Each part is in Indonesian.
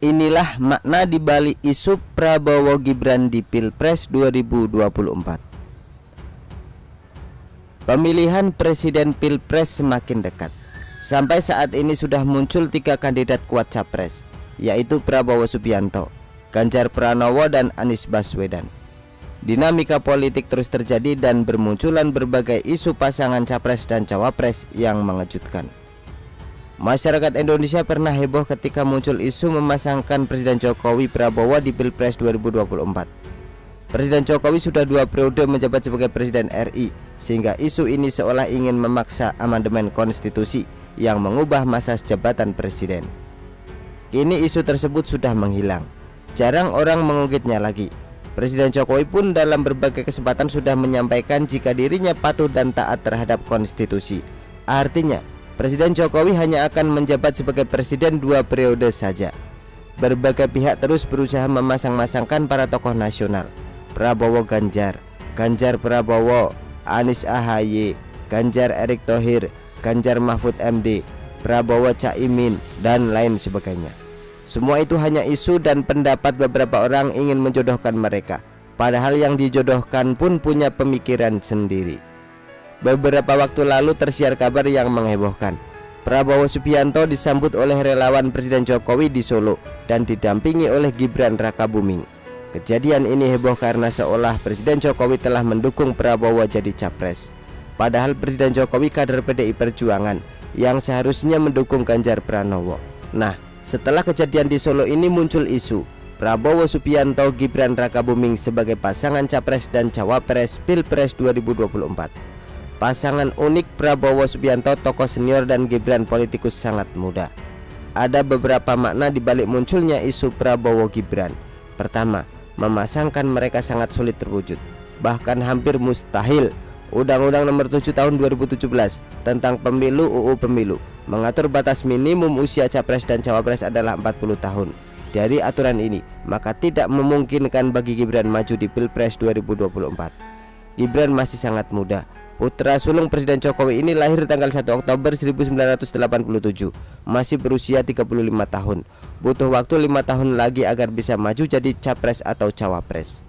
Inilah makna dibalik isu Prabowo Gibran di Pilpres 2024. Pemilihan presiden Pilpres semakin dekat. Sampai saat ini sudah muncul 3 kandidat kuat capres, yaitu Prabowo Subianto, Ganjar Pranowo, dan Anies Baswedan. Dinamika politik terus terjadi dan bermunculan berbagai isu pasangan capres dan cawapres yang mengejutkan. Masyarakat Indonesia pernah heboh ketika muncul isu memasangkan Presiden Jokowi Prabowo di Pilpres 2024. Presiden Jokowi sudah 2 periode menjabat sebagai Presiden RI, sehingga isu ini seolah ingin memaksa amandemen konstitusi yang mengubah masa jabatan presiden. Kini isu tersebut sudah menghilang, jarang orang mengungkitnya lagi. Presiden Jokowi pun dalam berbagai kesempatan sudah menyampaikan jika dirinya patuh dan taat terhadap konstitusi. Artinya, Presiden Jokowi hanya akan menjabat sebagai presiden 2 periode saja. Berbagai pihak terus berusaha memasang-masangkan para tokoh nasional, Prabowo Ganjar, Ganjar Prabowo, Anies AHY, Ganjar Erick Thohir, Ganjar Mahfud MD, Prabowo Caimin, dan lain sebagainya. Semua itu hanya isu dan pendapat beberapa orang ingin menjodohkan mereka, padahal yang dijodohkan pun punya pemikiran sendiri. Beberapa waktu lalu tersiar kabar yang menghebohkan. Prabowo Subianto disambut oleh relawan Presiden Jokowi di Solo dan didampingi oleh Gibran Rakabuming. Kejadian ini heboh karena seolah Presiden Jokowi telah mendukung Prabowo jadi capres. Padahal Presiden Jokowi kader PDI Perjuangan yang seharusnya mendukung Ganjar Pranowo. Nah, setelah kejadian di Solo ini muncul isu Prabowo Subianto Gibran Rakabuming sebagai pasangan capres dan cawapres Pilpres 2024. Pasangan unik Prabowo Subianto tokoh senior dan Gibran politikus sangat muda. Ada beberapa makna dibalik munculnya isu Prabowo Gibran. Pertama, memasangkan mereka sangat sulit terwujud, bahkan hampir mustahil. Undang-Undang Nomor 7 Tahun 2017 tentang Pemilu UU Pemilu mengatur batas minimum usia capres dan cawapres adalah 40 tahun. Dari aturan ini, maka tidak memungkinkan bagi Gibran maju di Pilpres 2024. Gibran masih sangat muda. Putra sulung Presiden Jokowi ini lahir tanggal 1 Oktober 1987, masih berusia 35 tahun. Butuh waktu 5 tahun lagi agar bisa maju jadi capres atau cawapres.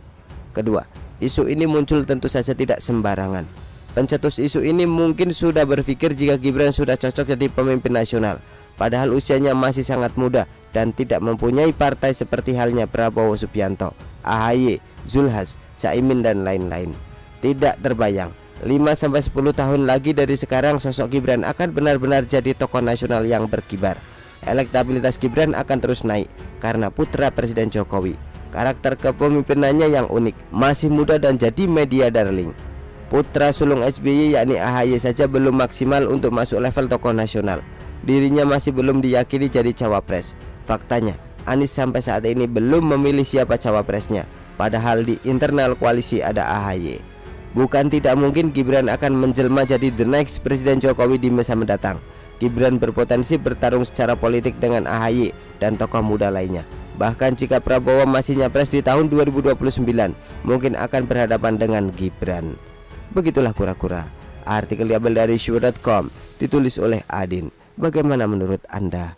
Kedua, isu ini muncul tentu saja tidak sembarangan. Pencetus isu ini mungkin sudah berpikir jika Gibran sudah cocok jadi pemimpin nasional, padahal usianya masih sangat muda dan tidak mempunyai partai seperti halnya Prabowo Subianto, AHY, Zulhas, Caimin, dan lain-lain. Tidak terbayang 5-10 tahun lagi dari sekarang sosok Gibran akan benar-benar jadi tokoh nasional yang berkibar. Elektabilitas Gibran akan terus naik karena putra Presiden Jokowi. Karakter kepemimpinannya yang unik, masih muda dan jadi media darling. Putra sulung SBY yakni AHY saja belum maksimal untuk masuk level tokoh nasional. Dirinya masih belum diyakini jadi cawapres. Faktanya, Anies sampai saat ini belum memilih siapa cawapresnya, padahal di internal koalisi ada AHY. Bukan tidak mungkin Gibran akan menjelma jadi the next Presiden Jokowi di masa mendatang. Gibran berpotensi bertarung secara politik dengan AHY dan tokoh muda lainnya. Bahkan jika Prabowo masih nyapres di tahun 2029, mungkin akan berhadapan dengan Gibran. Begitulah kura-kura. Artikel diambil dari syur.com, ditulis oleh Adin. Bagaimana menurut Anda?